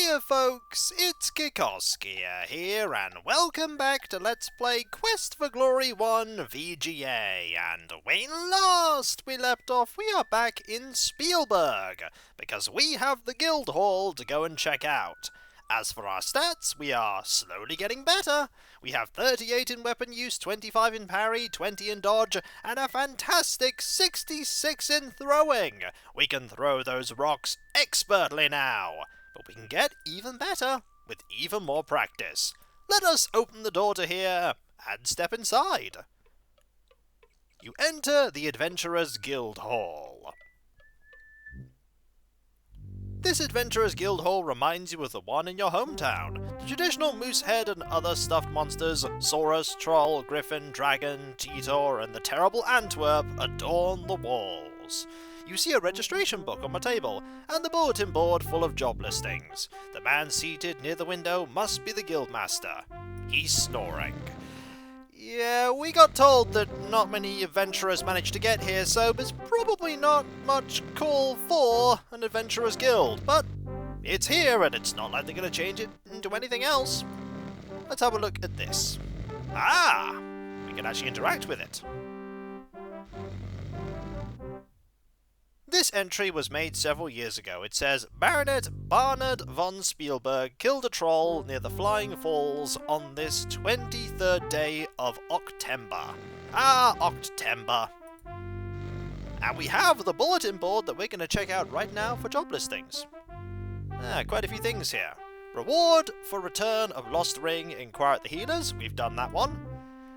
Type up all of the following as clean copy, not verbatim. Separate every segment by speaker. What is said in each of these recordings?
Speaker 1: Hiya folks, it's Kikoskia here, and welcome back to Let's Play Quest for Glory 1 VGA, and when last we left off, we are back in Spielburg, because we have the guild hall to go and check out. As for our stats, we are slowly getting better. We have 38 in weapon use, 25 in parry, 20 in dodge, and a fantastic 66 in throwing. We can throw those rocks expertly now. But we can get even better with even more practice. Let us open the door to here and step inside. You enter the Adventurers Guild Hall. This Adventurers Guild Hall reminds you of the one in your hometown. The traditional moose head and other stuffed monsters, Saurus, Troll, Griffin, Dragon, Cheetor, and the terrible Antwerp adorn the walls. You see a registration book on my table, and the bulletin board full of job listings. The man seated near the window must be the guildmaster. He's snoring. Yeah, we got told that not many adventurers managed to get here, so there's probably not much call for an adventurers guild. But it's here, and it's not like they're going to change it into anything else. Let's have a look at this. Ah! We can actually interact with it. This entry was made several years ago. It says, Baronet Bernard von Spielburg killed a troll near the Flying Falls on this 23rd day of Octember. Ah, Octember. And we have the bulletin board that we're going to check out right now for job listings. Quite a few things here. Reward for return of lost ring, Inquire at the healers. We've done that one.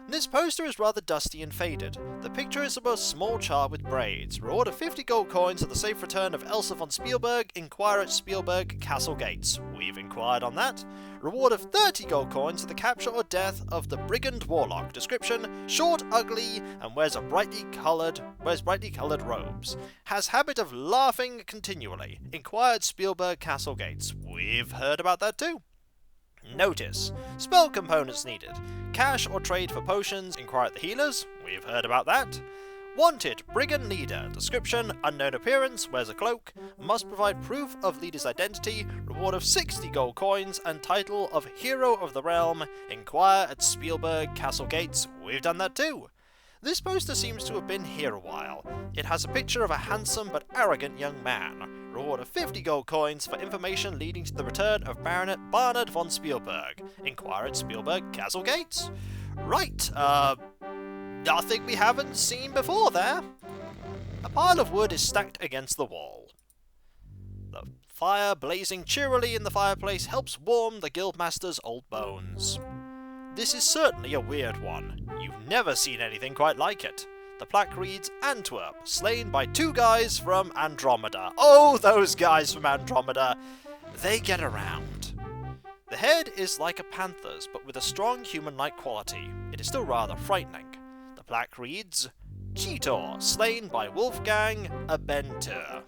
Speaker 1: This poster is rather dusty and faded. The picture is of a small child with braids. Reward of 50 gold coins at the safe return of Elsa von Spielburg. Inquire at Spielburg Castle gates. We've inquired on that. Reward of 30 gold coins at the capture or death of the Brigand Warlock. Description: short, ugly, and wears brightly coloured robes. Has habit of laughing continually. Inquire at Spielburg Castle gates. We've heard about that too. Notice: spell components needed. Cash or trade for potions, Inquire at the healers. We've heard about that. Wanted: Brigand Leader. Description: unknown appearance, wears a cloak, must provide proof of leader's identity, reward of 60 gold coins, and title of Hero of the Realm. Inquire at Spielburg Castle gates. We've done that too. This poster seems to have been here a while. It has a picture of a handsome but arrogant young man. Reward of 50 gold coins for information leading to the return of Baronet Bernard von Spielburg. Inquire at Spielburg Castle gates. Right, nothing we haven't seen before there. A pile of wood is stacked against the wall. The fire blazing cheerily in the fireplace helps warm the guildmaster's old bones. This is certainly a weird one. You've never seen anything quite like it. The plaque reads, Antwerp, slain by 2 guys from Andromeda. Oh, those guys from Andromeda. They get around. The head is like a panther's, but with a strong human-like quality. It is still rather frightening. The plaque reads, Cheetor, slain by Wolfgang Abentur.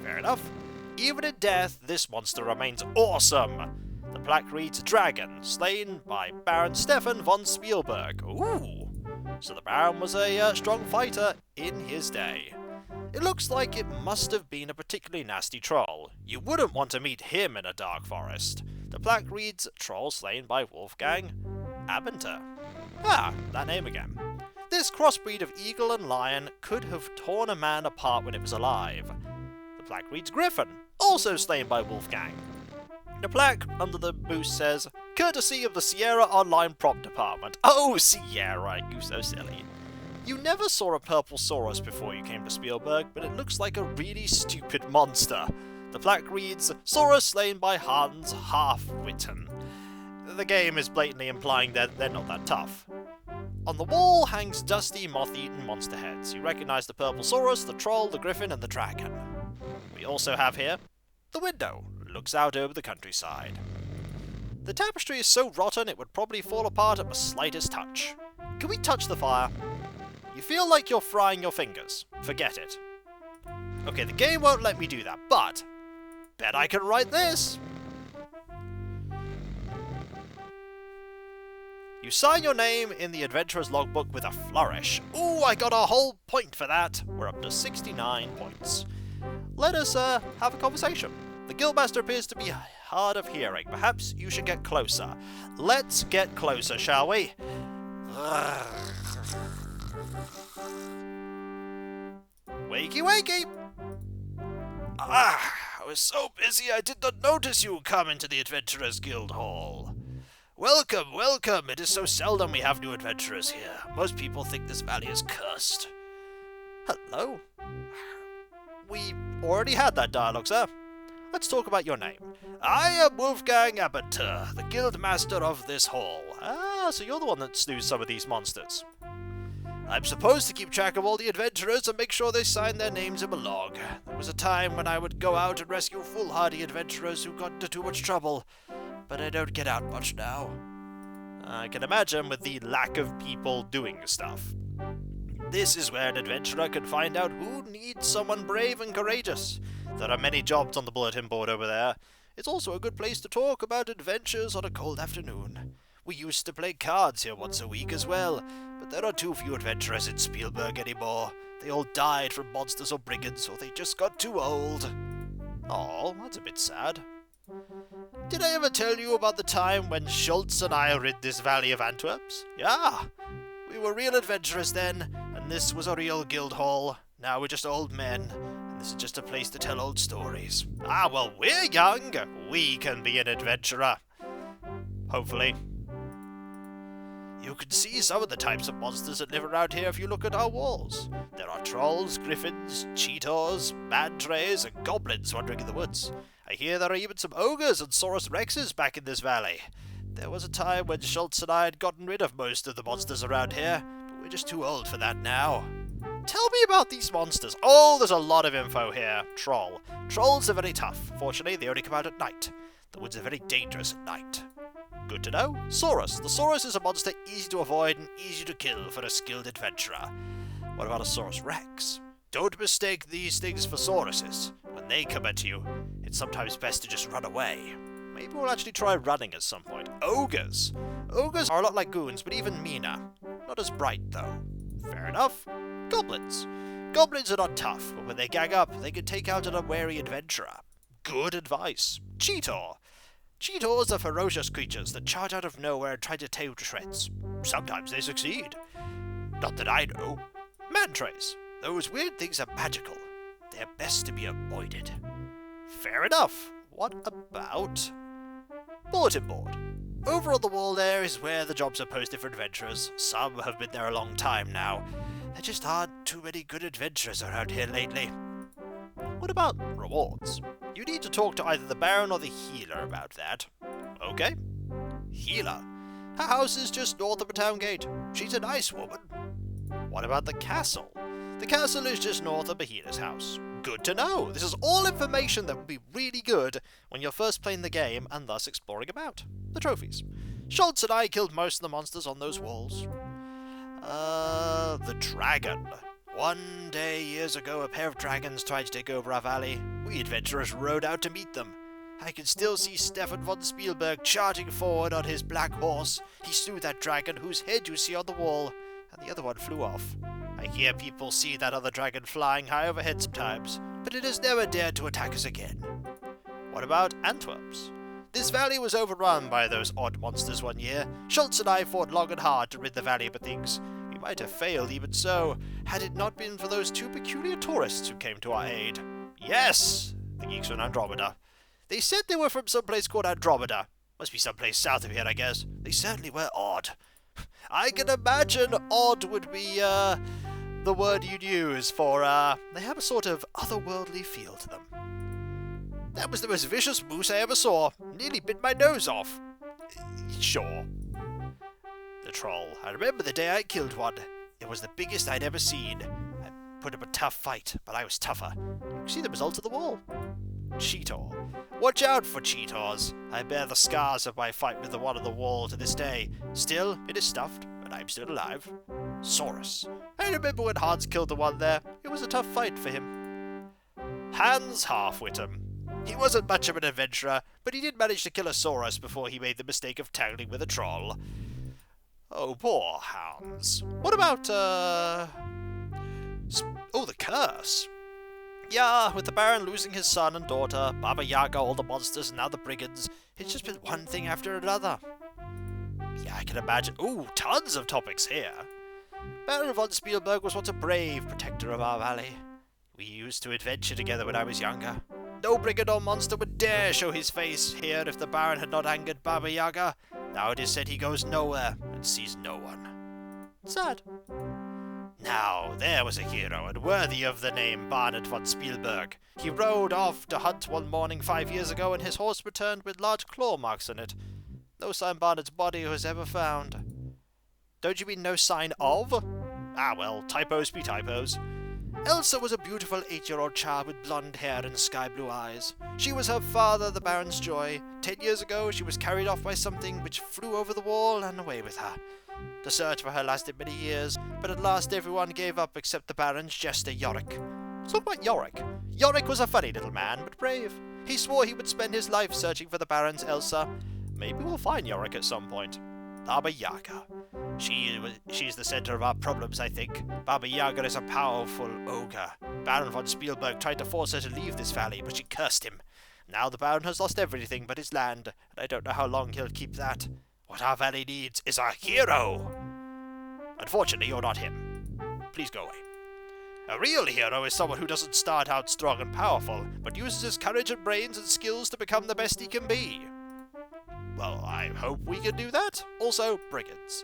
Speaker 1: Fair enough. Even in death, this monster remains awesome. The plaque reads, Dragon, slain by Baron Stefan von Spielburg. Ooh. So the Baron was a strong fighter in his day. It looks like it must have been a particularly nasty troll. You wouldn't want to meet him in a dark forest. The plaque reads, Troll slain by Wolfgang Abentur. Ah, that name again. This crossbreed of eagle and lion could have torn a man apart when it was alive. The plaque reads, Griffin, also slain by Wolfgang. The plaque under the boost says, courtesy of the Sierra Online Prop Department. Oh, Sierra, you so silly. You never saw a purple Saurus before you came to Spielburg, but it looks like a really stupid monster. The plaque reads, Saurus slain by Hans Half-Witten. The game is blatantly implying that they're not that tough. On the wall hangs dusty, moth-eaten monster heads. You recognise the purple Saurus, the troll, the griffin, and the dragon. We also have here the window. Looks out over the countryside. The tapestry is so rotten it would probably fall apart at the slightest touch. Can we touch the fire? You feel like you're frying your fingers. Forget it. Okay, the game won't let me do that, but bet I can write this. You sign your name in the adventurer's logbook with a flourish. Ooh, I got a whole point for that. We're up to 69 points. Let us have a conversation. The guildmaster appears to be hard of hearing. Perhaps you should get closer. Let's get closer, shall we? Wakey, wakey! I was so busy I did not notice you come into the Adventurers Guild Hall. Welcome, welcome! It is so seldom we have new adventurers here. Most people think this valley is cursed. Hello? We already had that dialogue, sir. Let's talk about your name. I am Wolfgang Abentur, the guild master of this hall. Ah, so you're the one that slews some of these monsters. I'm supposed to keep track of all the adventurers and make sure they sign their names in a log. There was a time when I would go out and rescue foolhardy adventurers who got into too much trouble, but I don't get out much now. I can imagine with the lack of people doing stuff. This is where an adventurer can find out who needs someone brave and courageous. There are many jobs on the bulletin board over there. It's also a good place to talk about adventures on a cold afternoon. We used to play cards here once a week as well, but there are too few adventurers in Spielburg anymore. They all died from monsters or brigands, or they just got too old. Oh, that's a bit sad. Did I ever tell you about the time when Schultz and I rid this valley of Antwerps? Yeah, we were real adventurers then, and this was a real guild hall. Now we're just old men, and this is just a place to tell old stories. Ah, well, we're young. We can be an adventurer. Hopefully. You can see some of the types of monsters that live around here if you look at our walls. There are trolls, griffins, cheetahs, mantrays, and goblins wandering in the woods. I hear there are even some ogres and Saurus Rexes back in this valley. There was a time when Schultz and I had gotten rid of most of the monsters around here, but we're just too old for that now. Tell me about these monsters. Oh, there's a lot of info here. Troll. Trolls are very tough. Fortunately, they only come out at night. The woods are very dangerous at night. Good to know. Saurus. The Saurus is a monster easy to avoid and easy to kill for a skilled adventurer. What about a Saurus Rex? Don't mistake these things for Sauruses. When they come at you, it's sometimes best to just run away. Maybe we'll actually try running at some point. Ogres. Ogres are a lot like goons, but even meaner. Not as bright, though. Fair enough. Goblins. Goblins are not tough, but when they gang up, they can take out an unwary adventurer. Good advice. Cheetah. Cheetahs are ferocious creatures that charge out of nowhere and try to tear you to shreds. Sometimes they succeed. Not that I know. Mantrays. Those weird things are magical. They're best to be avoided. Fair enough. What about bulletin board? Over on the wall there is where the jobs are posted for adventurers. Some have been there a long time now. There just aren't too many good adventurers around here lately. What about rewards? You need to talk to either the Baron or the Healer about that. Okay. Healer. Her house is just north of the town gate. She's a nice woman. What about the castle? The castle is just north of the Healer's house. Good to know. This is all information that would be really good when you're first playing the game and thus exploring about. The trophies. Schultz and I killed most of the monsters on those walls. The dragon. One day, years ago, a pair of dragons tried to take over our valley. We adventurers rode out to meet them. I can still see Stefan von Spielburg charging forward on his black horse. He slew that dragon whose head you see on the wall, and the other one flew off. I hear people see that other dragon flying high overhead sometimes, but it has never dared to attack us again. What about Antwerps? This valley was overrun by those odd monsters one year. Schultz and I fought long and hard to rid the valley of things. We might have failed even so, had it not been for those two peculiar tourists who came to our aid. Yes! The geeks from Andromeda. They said they were from someplace called Andromeda. Must be someplace south of here, I guess. They certainly were odd. I can imagine odd would be, the word you'd use for, they have a sort of otherworldly feel to them. That was the most vicious moose I ever saw. Nearly bit my nose off. Sure. The troll. I remember the day I killed one. It was the biggest I'd ever seen. I put up a tough fight, but I was tougher. You can see the results of the wall. Cheetah. Watch out for cheetahs. I bear the scars of my fight with the one on the wall to this day. Still, it is stuffed, but I'm still alive. Saurus. I remember when Hans killed the one there. It was a tough fight for him. Hans Halfwittem. He wasn't much of an adventurer, but he did manage to kill a Saurus before he made the mistake of tangling with a troll. Oh, poor Hans. What about, oh, the curse. Yeah, with the Baron losing his son and daughter, Baba Yaga, all the monsters, and now the brigands, it's just been one thing after another. Yeah, I can imagine. Ooh, tons of topics here. Baron von Spielburg was once a brave protector of our valley. We used to adventure together when I was younger. No brigand or monster would dare show his face here if the Baron had not angered Baba Yaga. Now it is said he goes nowhere and sees no one. Sad. Now, there was a hero and worthy of the name Baron von Spielburg. He rode off to hunt one morning 5 years ago and his horse returned with large claw marks on it. No sign of Barnard's body was ever found. Don't you mean no sign of? Ah well, typos be typos. Elsa was a beautiful 8-year-old child with blonde hair and sky-blue eyes. She was her father, the Baron's joy. 10 years ago, she was carried off by something which flew over the wall and away with her. The search for her lasted many years, but at last everyone gave up except the Baron's jester Yorick. Let's talk about Yorick. Yorick was a funny little man, but brave. He swore he would spend his life searching for the Baron's Elsa. Maybe we'll find Yorick at some point. Baba Yaga. She's the center of our problems, I think. Baba Yaga is a powerful ogre. Baron von Spielburg tried to force her to leave this valley, but she cursed him. Now the Baron has lost everything but his land, and I don't know how long he'll keep that. What our valley needs is a hero! Unfortunately, you're not him. Please go away. A real hero is someone who doesn't start out strong and powerful, but uses his courage and brains and skills to become the best he can be. Well, I hope we can do that. Also, brigands.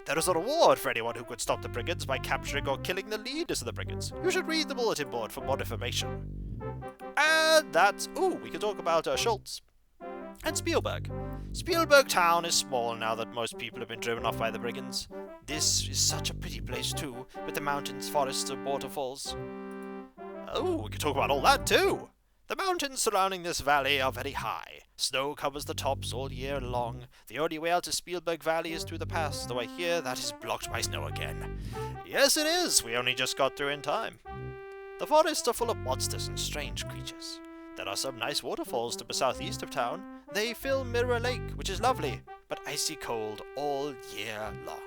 Speaker 1: There is a reward for anyone who could stop the brigands by capturing or killing the leaders of the brigands. You should read the bulletin board for more information. And that's... Ooh, we can talk about Schultz. And Spielburg. Spielburg town is small now that most people have been driven off by the brigands. This is such a pretty place too, with the mountains, forests, and waterfalls. Oh, we can talk about all that too! The mountains surrounding this valley are very high. Snow covers the tops all year long. The only way out to Spielburg Valley is through the pass, though I hear that is blocked by snow again. Yes, it is! We only just got through in time. The forests are full of monsters and strange creatures. There are some nice waterfalls to the southeast of town. They fill Mirror Lake, which is lovely, but icy cold all year long.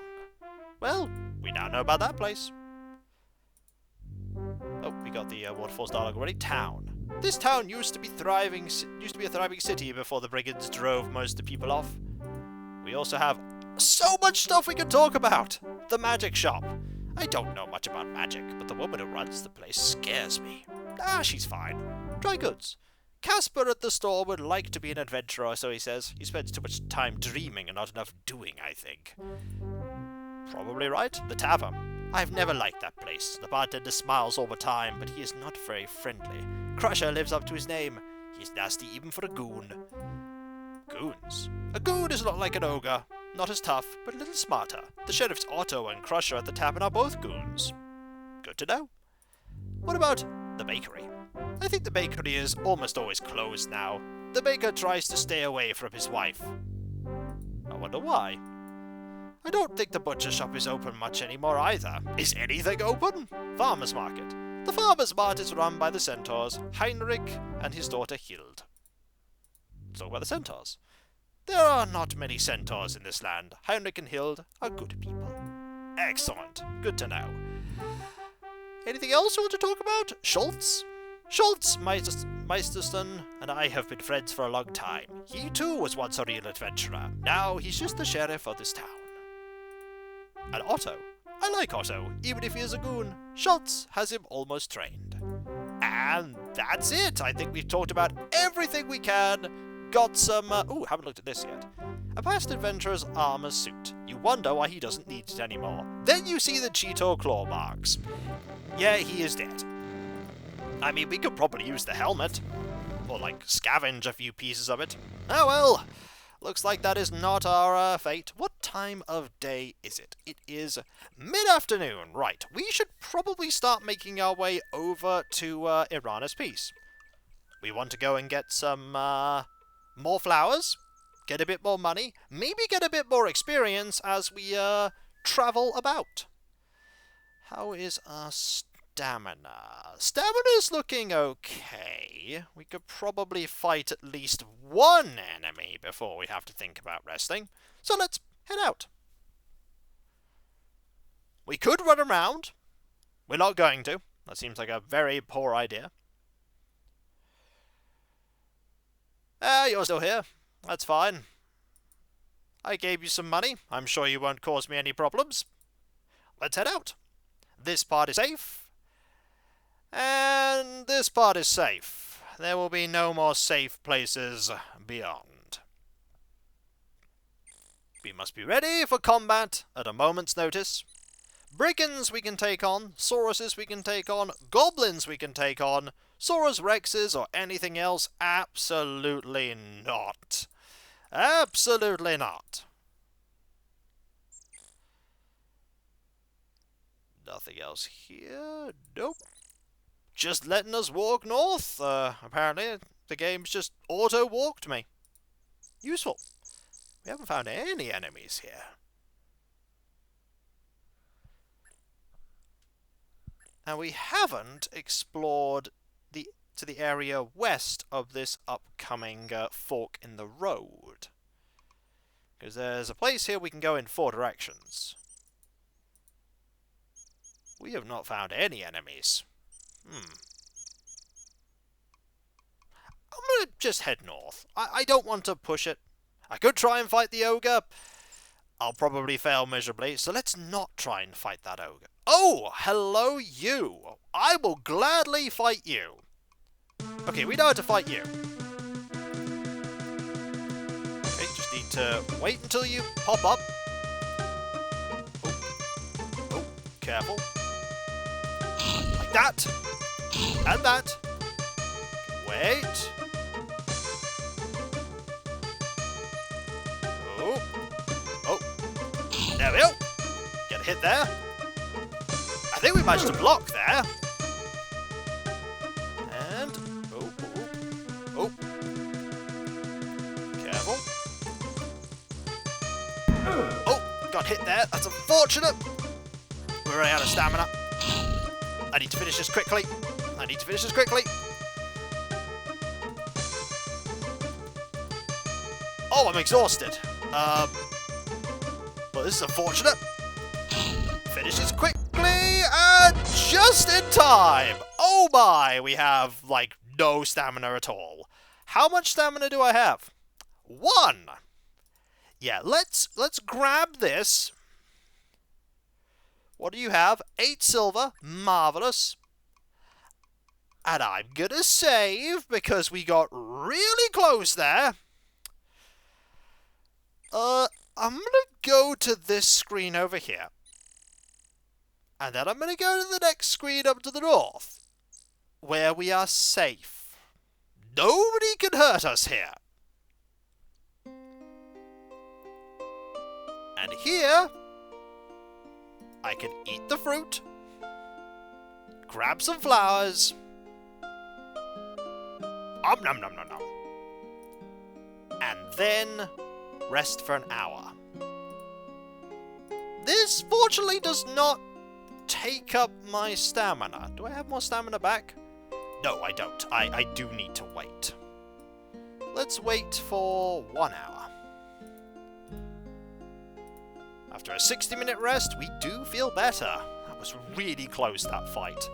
Speaker 1: Well, we now know about that place. Oh, we got the waterfalls dialogue already. Town. This town used to be a thriving city before the brigands drove most of the people off. We also have so much stuff we can talk about. The magic shop. I don't know much about magic, but the woman who runs the place scares me. Ah, she's fine. Dry goods. Casper at the store would like to be an adventurer, so he says. He spends too much time dreaming and not enough doing, I think. Probably right. The tavern. I've never liked that place. The bartender smiles all the time, but he is not very friendly. Crusher lives up to his name. He's nasty even for a goon. Goons? A goon is not like an ogre. Not as tough, but a little smarter. The sheriff's Otto and Crusher at the tavern are both goons. Good to know. What about the bakery? I think the bakery is almost always closed now. The baker tries to stay away from his wife. I wonder why. I don't think the butcher shop is open much anymore either. Is anything open? Farmer's market. The farmer's market is run by the centaurs, Heinrich and his daughter Hild. Let's talk about the centaurs. There are not many centaurs in this land. Heinrich and Hild are good people. Excellent. Good to know. Anything else you want to talk about? Schultz? Schultz, Meisterson, and I have been friends for a long time. He too was once a real adventurer. Now he's just the sheriff of this town. And Otto. I like Otto, even if he is a goon. Schultz has him almost trained. And that's it. I think we've talked about everything we can. Got some, haven't looked at this yet. A past adventurer's armor suit. You wonder why he doesn't need it anymore. Then you see the Cheeto claw marks. Yeah, he is dead. I mean, we could probably use the helmet. Or, scavenge a few pieces of it. Oh well. Looks like that is not our fate. What time of day is it? It is mid-afternoon. Right. We should probably start making our way over to Irana's Peace. We want to go and get some more flowers, get a bit more money, maybe get a bit more experience as we travel about. How is our stamina? Stamina's looking okay. We could probably fight at least one enemy before we have to think about resting. So let's head out. We could run around. We're not going to. That seems like a very poor idea. You're still here. That's fine. I gave you some money. I'm sure you won't cause me any problems. Let's head out. This part is safe. And this part is safe. There will be no more safe places beyond. We must be ready for combat at a moment's notice. Brigands we can take on, Sauruses we can take on, Goblins we can take on, Saurus Rexes or anything else, absolutely not. Absolutely not. Nothing else here? Nope. Just letting us walk north. Apparently, the game's just auto-walked me. Useful. We haven't found any enemies here. And we haven't explored to the area west of this upcoming fork in the road. Because there's a place here we can go in 4 directions. We have not found any enemies. I'm gonna just head north. I don't want to push it. I could try and fight the ogre. I'll probably fail miserably, so let's not try and fight that ogre. Oh, hello you. I will gladly fight you. Okay, we know how to fight you. Okay, just need to wait until you pop up. Oh, careful. Like that. And that. Wait. Oh. There we go. Get a hit there. I think we managed to block there. And... Oh. Careful. Oh, got hit there. That's unfortunate. We're running out of stamina. I need to finish this quickly. Oh, I'm exhausted. Well, this is unfortunate. Finish this quickly and just in time. Oh my, we have, like, no stamina at all. How much stamina do I have? 1. Yeah, let's grab this. What do you have? 8 silver. Marvellous. And I'm gonna save because we got really close there. I'm gonna go to this screen over here. And then I'm gonna go to the next screen up to the north. Where we are safe. Nobody can hurt us here. And here, I can eat the fruit, grab some flowers, nom nom nom nom, and then rest for an hour. This fortunately does not take up my stamina. Do I have more stamina back? No, I don't. I do need to wait. Let's wait for 1 hour. After a 60-minute rest, we do feel better. That was really close, that fight.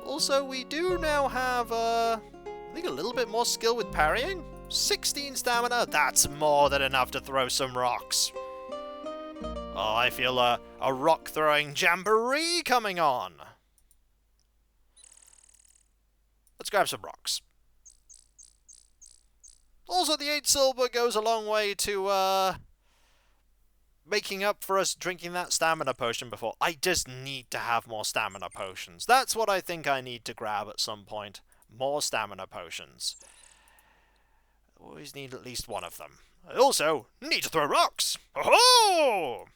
Speaker 1: Also, we do now have, I think a little bit more skill with parrying. 16 stamina, that's more than enough to throw some rocks. Oh, I feel a rock-throwing jamboree coming on. Let's grab some rocks. Also, the 8 silver goes a long way to, making up for us drinking that stamina potion before. I just need to have more stamina potions. That's what I think I need to grab at some point. More stamina potions. Always need at least one of them. I also need to throw rocks. Oh-ho!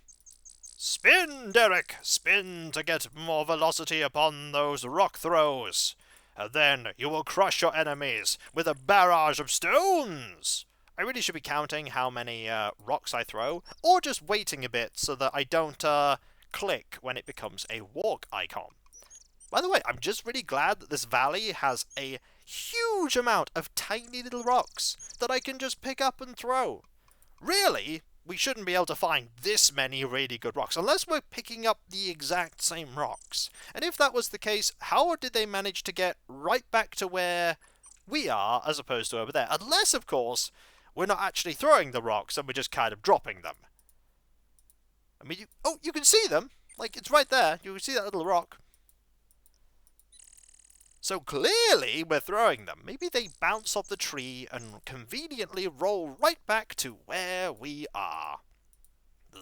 Speaker 1: Spin, Derek! Spin to get more velocity upon those rock throws. And then you will crush your enemies with a barrage of stones. I really should be counting how many rocks I throw, or just waiting a bit so that I don't click when it becomes a walk icon. By the way, I'm just really glad that this valley has a huge amount of tiny little rocks that I can just pick up and throw. Really, we shouldn't be able to find this many really good rocks, unless we're picking up the exact same rocks. And if that was the case, how did they manage to get right back to where we are as opposed to over there. Unless, of course, we're not actually throwing the rocks and we're just kind of dropping them. I mean, you can see them. Like, it's right there. You can see that little rock. So clearly we're throwing them. Maybe they bounce off the tree and conveniently roll right back to where we are.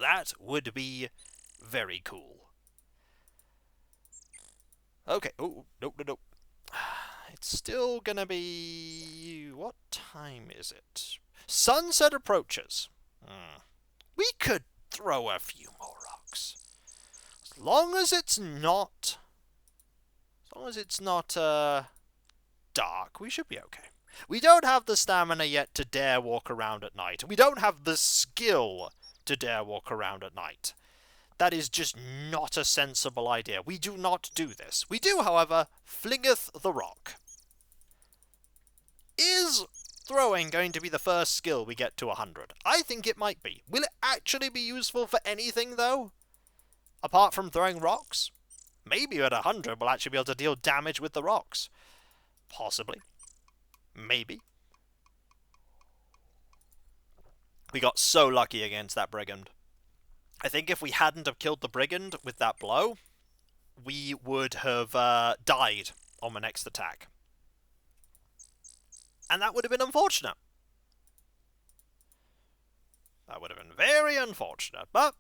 Speaker 1: That would be very cool. Okay. Oh, no. It's still gonna be... What time is it? Sunset approaches. We could throw a few more rocks. As long as it's not dark, we should be okay. We don't have the stamina yet to dare walk around at night. We don't have the skill to dare walk around at night. That is just not a sensible idea. We do not do this. We do, however, flingeth the rock. Is throwing going to be the first skill we get to 100? I think it might be. Will it actually be useful for anything, though? Apart from throwing rocks? Maybe at 100 we'll actually be able to deal damage with the rocks. Possibly. Maybe. We got so lucky against that Brigand. I think if we hadn't have killed the Brigand with that blow, we would have died on the next attack. And that would have been unfortunate. That would have been very unfortunate, but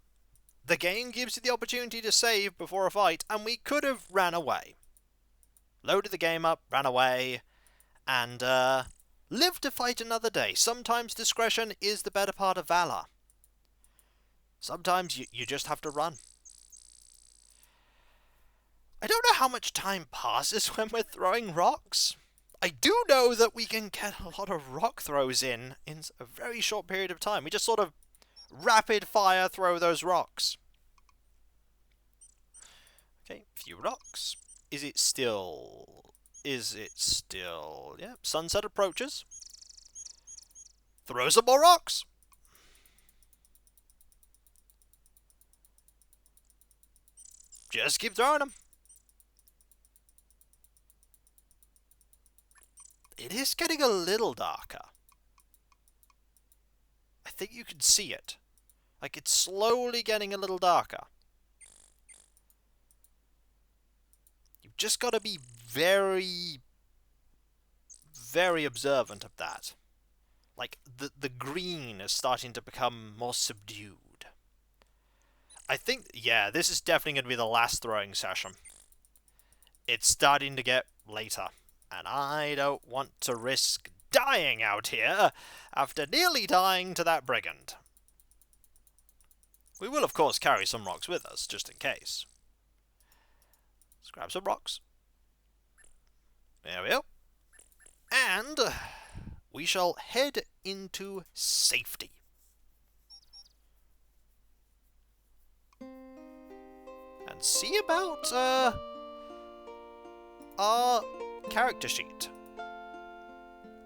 Speaker 1: the game gives you the opportunity to save before a fight, and we could have ran away. Loaded the game up, ran away, and lived to fight another day. Sometimes discretion is the better part of valor. Sometimes you just have to run. I don't know how much time passes when we're throwing rocks. I do know that we can get a lot of rock throws in a very short period of time. We just sort of rapid fire throw those rocks. Okay, few rocks. Is it still? Yep, sunset approaches. Throw some more rocks. Just keep throwing them. It is getting a little darker. I think you can see it. Like, it's slowly getting a little darker. You've just got to be very, very observant of that. Like, the green is starting to become more subdued. I think, yeah, this is definitely going to be the last throwing session. It's starting to get later, and I don't want to risk dying out here after nearly dying to that Brigand. We will, of course, carry some rocks with us, just in case. Let's grab some rocks. There we go. And we shall head into safety. And see about our character sheet.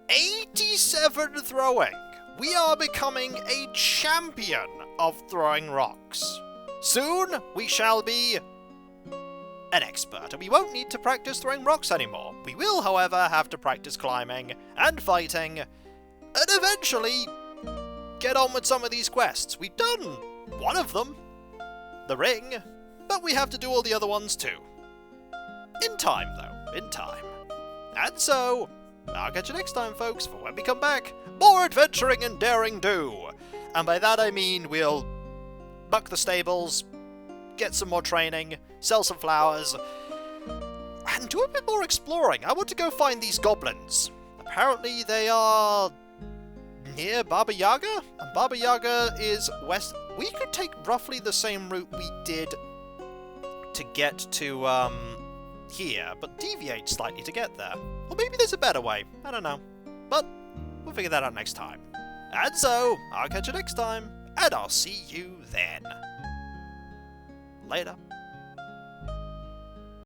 Speaker 1: 87 throwing. We are becoming a champion of throwing rocks. Soon we shall be an expert, and we won't need to practice throwing rocks anymore. We will, however, have to practice climbing and fighting, and eventually get on with some of these quests. We've done one of them, the ring, but we have to do all the other ones too. In time, though. In time. And so, I'll catch you next time, folks, for when we come back, more adventuring and daring do. And by that I mean we'll buck the stables, get some more training, sell some flowers, and do a bit more exploring. I want to go find these goblins. Apparently they are near Baba Yaga, and Baba Yaga is west. We could take roughly the same route we did to get to here, but deviate slightly to get there. Or maybe there's a better way. I don't know. But we'll figure that out next time. And so, I'll catch you next time, and I'll see you then. Later.